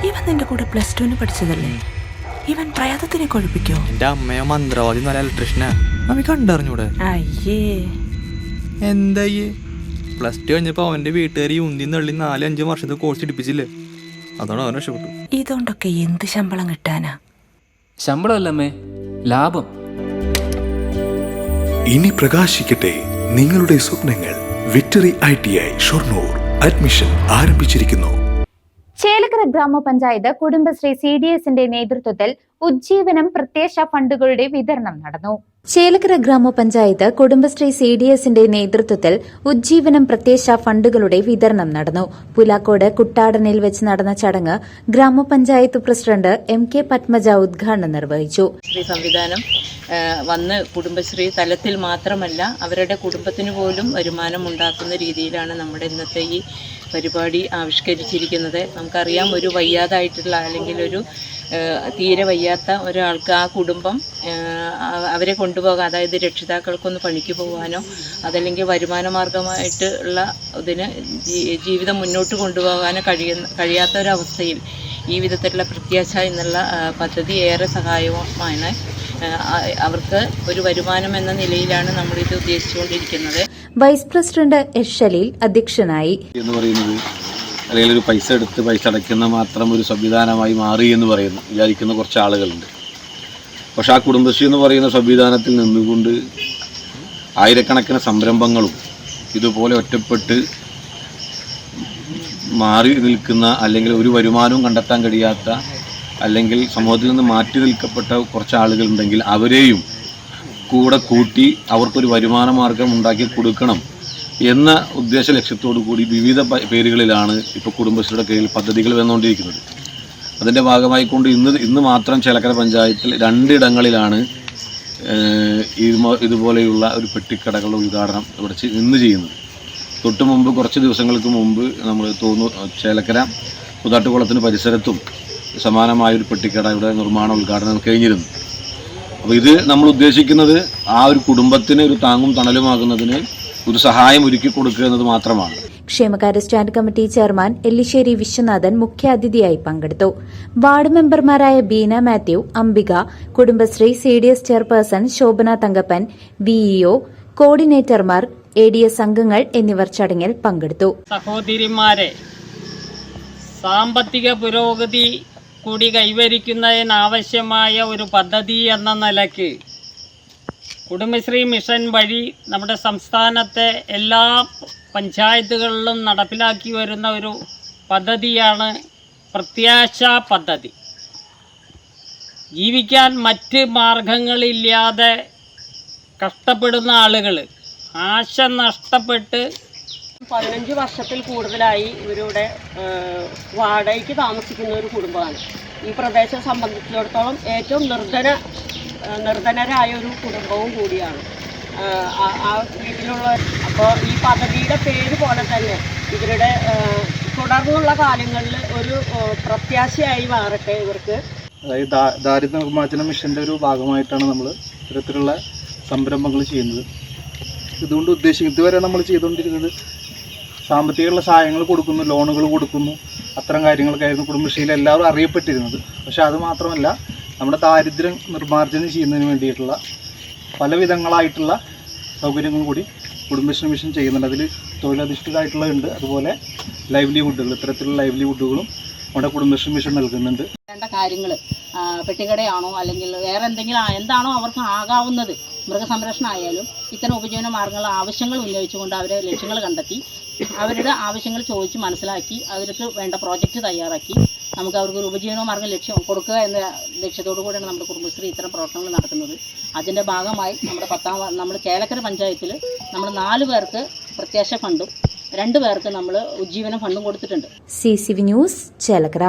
ഇവൻ നിന്റെ കൂടെ +2 പഠിച്ചതല്ലേ? ഇവൻ പ്രയാതത്തിനെ കൊഴിപ്പിക്കോ? എന്റെ അമ്മയോ മന്ത്രവാദി നല്ല ഇലക്ട്രീഷ്യനാ. അവൻ കണ്ടറിഞ്ഞൂടെ? അയ്യേ എന്തായേ +2 കഴിഞ്ഞപ്പോ അവന്റെ വീട്ടുകാരി ഉന്തി നള്ളി 4-5 വർഷത്തെ കോഴ്സ് എടുപ്പിച്ചില്ലേ? അതാണ് അവൻ രക്ഷപ്പെട്ടു. ഇതുകൊണ്ടൊക്കെ എന്ത് ശമ്പളം കിട്ടാനാ? ശമ്പളമല്ലമ്മേ, ലാഭം. ഇനി പ്രകാശിക്കട്ടെ നിങ്ങളുടെ സ്വപ്നങ്ങൾ. വിക്ടറി ITI ഷൊർണൂർ അഡ്മിഷൻ ആരംഭിച്ചിരിക്കുന്നു. ചേലക്കര ഗ്രാമപഞ്ചായത്ത് കുടുംബശ്രീ CDSന്റെ നേതൃത്വത്തിൽ ഉജ്ജീവനം പ്രത്യാശ ഫണ്ടുകളുടെ വിതരണം നടന്നു. ചേലക്കര ഗ്രാമപഞ്ചായത്ത് കുടുംബശ്രീ CDSന്റെ നേതൃത്വത്തിൽ ഉജ്ജീവനം പ്രത്യാശ ഫണ്ടുകളുടെ വിതരണം നടന്നു. പുലാക്കോട് കുട്ടാടനിൽ വെച്ച് നടന്ന ചടങ്ങ് ഗ്രാമപഞ്ചായത്ത് പ്രസിഡന്റ് MK പത്മജ ഉദ്ഘാടനം നിർവഹിച്ചു. സംവിധാനം വന്ന് കുടുംബശ്രീ തലത്തിൽ മാത്രമല്ല അവരുടെ കുടുംബത്തിന് പോലും വരുമാനം ഉണ്ടാക്കുന്ന രീതിയിലാണ് നമ്മുടെ ഇന്നത്തെ ഈ പരിപാടി ആവിഷ്കരിച്ചിരിക്കുന്നത്. നമുക്കറിയാം, ഒരു വയ്യാതായിട്ടുള്ള അല്ലെങ്കിൽ ഒരു തീരെ വയ്യാത്ത ഒരാൾക്ക് ആ കുടുംബം അവരെ കൊണ്ടുപോകാൻ, അതായത് രക്ഷിതാക്കൾക്കൊന്ന് പണിക്ക് പോകാനോ അതല്ലെങ്കിൽ വരുമാന മാർഗമായിട്ടുള്ള ഇതിന് ജീവിതം മുന്നോട്ട് കൊണ്ടുപോകാനോ കഴിയാത്ത ഒരവസ്ഥയിൽ ഈ വിധത്തിലുള്ള പ്രത്യാശ എന്നുള്ള പദ്ധതി ഏറെ സഹായകമാണ്. അവർക്ക് ഒരു വരുമാനം എന്ന നിലയിലാണ് നമ്മളിത് ഉദ്ദേശിച്ചുകൊണ്ടിരിക്കുന്നത്. വൈസ് പ്രസിഡന്റ് എസ് ഷലീൽ അധ്യക്ഷനായി. എന്ന് പറയുന്നത് അല്ലെങ്കിൽ ഒരു പൈസ എടുത്ത് പൈസ അടയ്ക്കുന്ന മാത്രം ഒരു സംവിധാനമായി മാറി എന്ന് വിചാരിക്കുന്ന കുറച്ച് ആളുകളുണ്ട്. പക്ഷെ ആ കുടുംബശ്രീ എന്ന് പറയുന്ന സംവിധാനത്തിൽ നിന്നുകൊണ്ട് ആയിരക്കണക്കിന് സംരംഭങ്ങളും ഇതുപോലെ ഒറ്റപ്പെട്ട് മാറി നിൽക്കുന്ന അല്ലെങ്കിൽ ഒരു വരുമാനവും കണ്ടെത്താൻ കഴിയാത്ത അല്ലെങ്കിൽ സമൂഹത്തിൽ നിന്ന് മാറ്റി നിൽക്കപ്പെട്ട കുറച്ച് ആളുകളുണ്ടെങ്കിൽ അവരെയും കൂടെ കൂട്ടി അവർക്കൊരു വരുമാന മാർഗം ഉണ്ടാക്കി കൊടുക്കണം എന്ന ഉദ്ദേശ ലക്ഷ്യത്തോടു കൂടി വിവിധ പേരുകളിലാണ് ഇപ്പോൾ കുടുംബശ്രീയുടെ കീഴിൽ പദ്ധതികൾ വന്നുകൊണ്ടിരിക്കുന്നത്. അതിൻ്റെ ഭാഗമായിക്കൊണ്ട് ഇന്ന് മാത്രം ചേലക്കര പഞ്ചായത്തിൽ 2 ഇടങ്ങളിലാണ് ഇതുപോലെയുള്ള ഒരു പെട്ടിക്കടകളുടെ ഉദ്ഘാടനം ഇവിടെ ഇന്ന് ചെയ്യുന്നത്. തൊട്ട് മുമ്പ് കുറച്ച് ദിവസങ്ങൾക്ക് മുമ്പ് നമ്മൾ ചേലക്കര പുതാട്ടുകുളത്തിന് പരിസരത്തും സമാനമായൊരു പെട്ടിക്കട ഇവിടെ നിർമ്മാണ ഉദ്ഘാടനം കഴിഞ്ഞിരുന്നു. അപ്പോൾ ഇത് നമ്മൾ ഉദ്ദേശിക്കുന്നത് ആ ഒരു കുടുംബത്തിന് ഒരു താങ്ങും തണലുമാകുന്നതിന് ഒരു സഹായം ഒരുക്കി കൊടുക്കുക എന്നത് മാത്രമാണ്. ക്ഷേമകാര്യ stand committee chairman Ellissery Viswanathan മുഖ്യാതിഥിയായി പങ്കെടുത്തു. വാർഡ് മെമ്പർമാരായ Beena Mathew, Ambika, Kudumbashree CDS chairperson Shobhana Thankappan, VEO, കോർഡിനേറ്റർമാർ, ADS അംഗങ്ങൾ എന്നിവർ ചടങ്ങിൽ പങ്കെടുത്തു. സഹോദരിമാരെ, സാമ്പത്തിക പുരോഗതി കൂടി കൈവരിക്കുന്നതിനാവശ്യമായ ഒരു പദ്ധതി എന്ന നിലയ്ക്ക് കുടുംബശ്രീ മിഷൻ വഴി നമ്മുടെ സംസ്ഥാനത്തെ എല്ലാ പഞ്ചായത്തുകളിലും നടപ്പിലാക്കി വരുന്ന ഒരു പദ്ധതിയാണ് പ്രത്യാശ പദ്ധതി. ജീവിക്കാൻ മറ്റ് മാർഗങ്ങളില്ലാതെ കഷ്ടപ്പെടുന്ന ആളുകൾ, ആശ നഷ്ടപ്പെട്ട് 15 വർഷത്തിൽ കൂടുതലായി ഇവരുടെ വാടകയ്ക്ക് താമസിക്കുന്ന ഒരു കുടുംബമാണ്. ഈ പ്രദേശം സംബന്ധിച്ചിടത്തോളം ഏറ്റവും നിർധനരായ ഒരു കുടുംബവും കൂടിയാണ് ആ വീട്ടിലുള്ള. അപ്പോൾ ഈ പദ്ധതിയുടെ പേര് പോലെ തന്നെ ഇവരുടെ തുടർന്നുള്ള കാലങ്ങളിൽ ഒരു പ്രത്യാശയായി മാറട്ടെ ഇവർക്ക്. അതായത് ദാരിദ്ര്യ നിർമ്മാർജ്ജന മിഷൻ്റെ ഒരു ഭാഗമായിട്ടാണ് നമ്മൾ ഇത്തരത്തിലുള്ള സംരംഭങ്ങൾ ചെയ്യുന്നത്. ഇതുകൊണ്ട് ഇതുവരെ നമ്മൾ ചെയ്തുകൊണ്ടിരുന്നത് സാമ്പത്തികമുള്ള സഹായങ്ങൾ കൊടുക്കുന്നു, ലോണുകൾ കൊടുക്കുന്നു, അത്തരം കാര്യങ്ങൾക്കായിരുന്നു കുടുംബശ്രീയിൽ എല്ലാവരും അറിയപ്പെട്ടിരുന്നത്. പക്ഷേ അത് മാത്രമല്ല, നമ്മുടെ ദാരിദ്ര്യം നിർമ്മാർജ്ജനം ചെയ്യുന്നതിന് വേണ്ടിയിട്ടുള്ള പല വിധങ്ങളായിട്ടുള്ള സൗകര്യങ്ങളും കൂടി കുടുംബശ്രീ മിഷൻ ചെയ്യുന്നുണ്ട്. അതിൽ തൊഴിലധിഷ്ഠിതമായിട്ടുള്ളതുണ്ട്, അതുപോലെ ലൈവ്ലിഹുഡുകൾ, ഇത്തരത്തിലുള്ള ലൈവ്ലിഹുഡുകളും നമ്മുടെ കുടുംബശ്രീ മിഷൻ നൽകുന്നുണ്ട്. വേണ്ട കാര്യങ്ങൾ, പെട്ടിക്കടയാണോ അല്ലെങ്കിൽ വേറെ എന്തെങ്കിലും എന്താണോ അവർക്ക് ആകാവുന്നത്, മൃഗസംരക്ഷണം ആയാലും ഇത്തരം ഉപജീവന മാർഗങ്ങൾ ആവശ്യങ്ങൾ ഉന്നയിച്ചുകൊണ്ട് അവരെ ലക്ഷ്യങ്ങൾ കണ്ടെത്തി അവരുടെ ആവശ്യങ്ങൾ ചോദിച്ച് മനസ്സിലാക്കി അവർക്ക് വേണ്ട പ്രോജക്റ്റ് തയ്യാറാക്കി നമുക്ക് അവർക്ക് ഒരു ഉപജീവന മാർഗ്ഗം ലക്ഷ്യം കൊടുക്കുക എന്ന ലക്ഷ്യത്തോടു കൂടിയാണ് നമ്മുടെ കുടുംബശ്രീ ഇത്തരം പ്രവർത്തനങ്ങൾ നടത്തുന്നത്. അതിൻ്റെ ഭാഗമായി നമ്മുടെ ചേലക്കര പഞ്ചായത്തിൽ നമ്മൾ 4 പേർക്ക് പ്രത്യാശ ഫണ്ടും 2 പേർക്ക് നമ്മൾ ഉജ്ജീവന ഫണ്ടും കൊടുത്തിട്ടുണ്ട്. CCV news, Chelakkara.